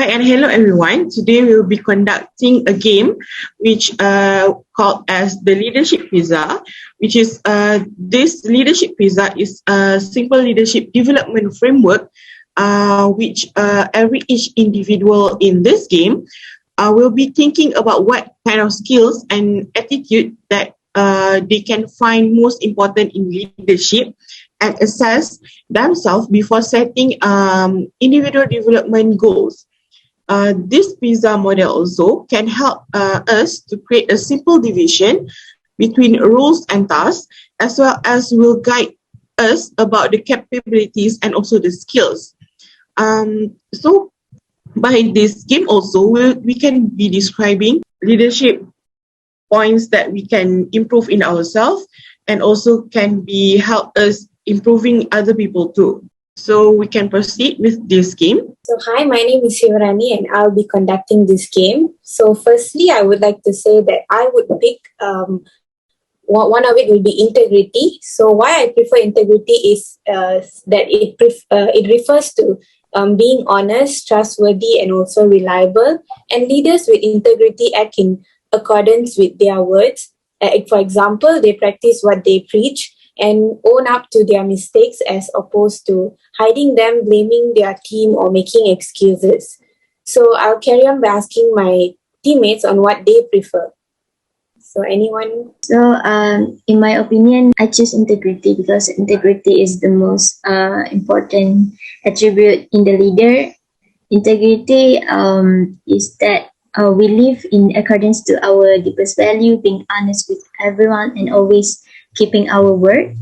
Hi and hello everyone. Today we will be conducting a game which called as the Leadership Pizza, which is this Leadership Pizza is a simple leadership development framework which each individual in this game will be thinking about what kind of skills and attitude that they can find most important in leadership and assess themselves before setting individual development goals. This pizza model also can help us to create a simple division between roles and tasks, as well as will guide us about the capabilities and also the skills. So by this game also, we can be describing leadership points that we can improve in ourselves and also can be help us improving other people too. So we can proceed with this game. So hi, my name is Shivarani and I'll be conducting this game. So firstly, I would like to say that I would pick one of it will be integrity. So why I prefer integrity is that it refers to being honest, trustworthy, and also reliable. And leaders with integrity act in accordance with their words. For example, they practice what they preach and own up to their mistakes as opposed to hiding them, blaming their team, or making excuses. So I'll carry on by asking my teammates on what they prefer. So anyone? So in my opinion, I choose integrity because integrity is the most important attribute in the leader. Integrity is that we live in accordance to our deepest value, being honest with everyone and always keeping our word.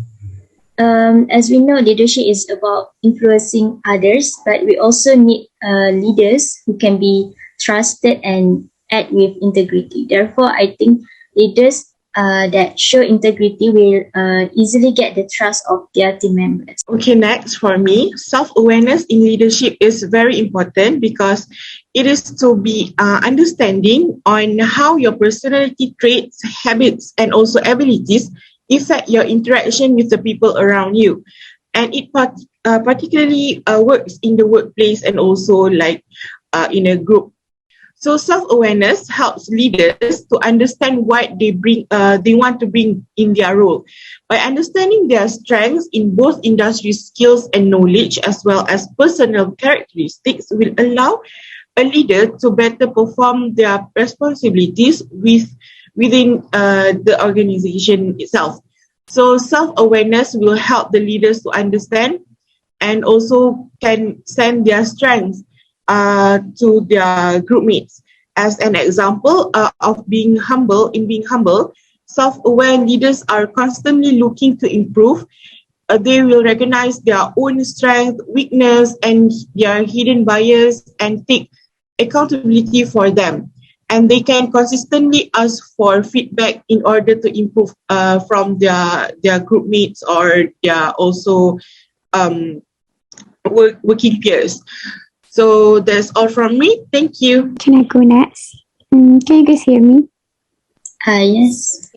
As we know, leadership is about influencing others, but we also need leaders who can be trusted and act with integrity. Therefore, I think leaders that show integrity will easily get the trust of their team members. Okay, next for me, self-awareness in leadership is very important because it is to be understanding on how your personality traits, habits, and also abilities affect your interaction with the people around you. And it particularly works in the workplace and also like in a group. So self-awareness helps leaders to understand what they want to bring in their role. By understanding their strengths in both industry skills and knowledge, as well as personal characteristics, will allow a leader to better perform their responsibilities within the organization itself. So self-awareness will help the leaders to understand and also can send their strengths to their group mates. As an example of being humble, self-aware leaders are constantly looking to improve. They will recognize their own strength, weakness, and their hidden bias and take accountability for them. And they can consistently ask for feedback in order to improve from their group mates or their also working peers. So that's all from me. Thank you. Can I go next? Can you guys hear me? Yes.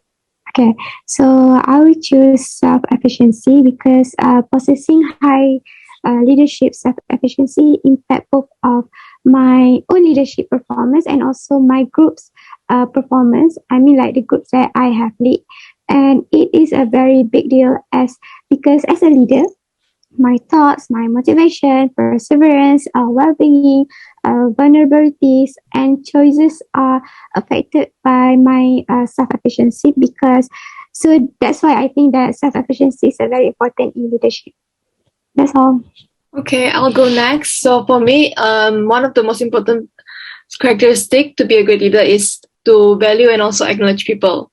Okay, so I will choose self-efficiency because possessing high leadership self-efficiency impact both of my own leadership performance and also my group's performance. I mean like the groups that I have lead. And it is a very big deal because as a leader, my thoughts, my motivation, perseverance, well-being, vulnerabilities, and choices are affected by my self-efficiency so that's why I think that self-efficiency is very important in leadership. That's all. Okay, I'll go next. So for me, one of the most important characteristics to be a great leader is to value and also acknowledge people.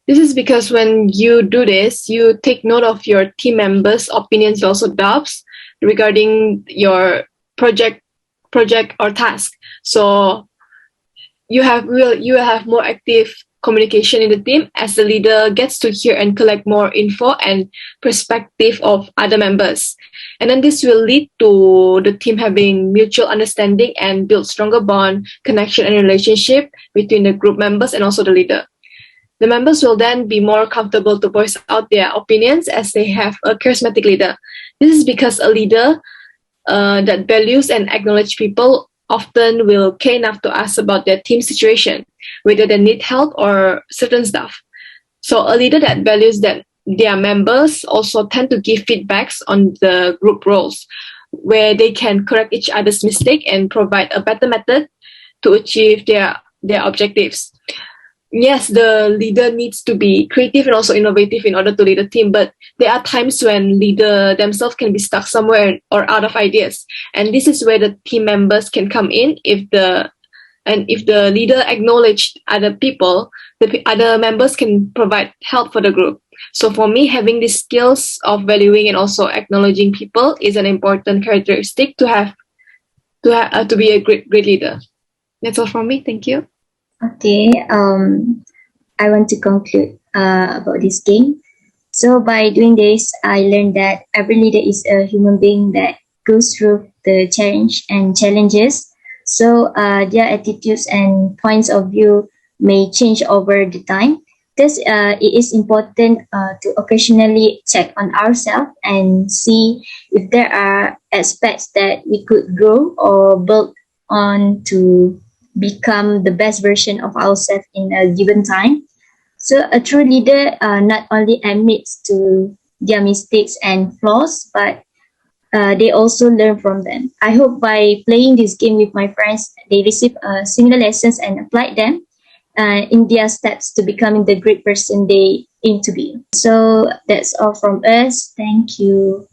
This is because when you do this, you take note of your team members' opinions, also doubts regarding your project or task. So you will have more active communication in the team as the leader gets to hear and collect more info and perspective of other members. And then this will lead to the team having mutual understanding and build stronger bond, connection, and relationship between the group members and also the leader. The members will then be more comfortable to voice out their opinions as they have a charismatic leader. This is because a leader that values and acknowledges people often will care enough to ask about their team situation, whether they need help or certain stuff. So a leader that values that their members also tend to give feedbacks on the group roles, where they can correct each other's mistake and provide a better method to achieve their objectives. Yes, the leader needs to be creative and also innovative in order to lead a team, but there are times when leader themselves can be stuck somewhere or out of ideas. And this is where the team members can come in. If the leader acknowledged other people, the other members can provide help for the group. So for me, having these skills of valuing and also acknowledging people is an important characteristic to have to be a great leader. That's all from me. Thank you. Okay, I want to conclude about this game. So by doing this, I learned that every leader is a human being that goes through the change and challenges. So their attitudes and points of view may change over the time. Thus, it is important to occasionally check on ourselves and see if there are aspects that we could grow or build on to become the best version of ourselves in a given time. So a true leader not only admits to their mistakes and flaws, but they also learn from them. I hope by playing this game with my friends, they receive similar lessons and apply them in their steps to becoming the great person they aim to be. So that's all from us. Thank you.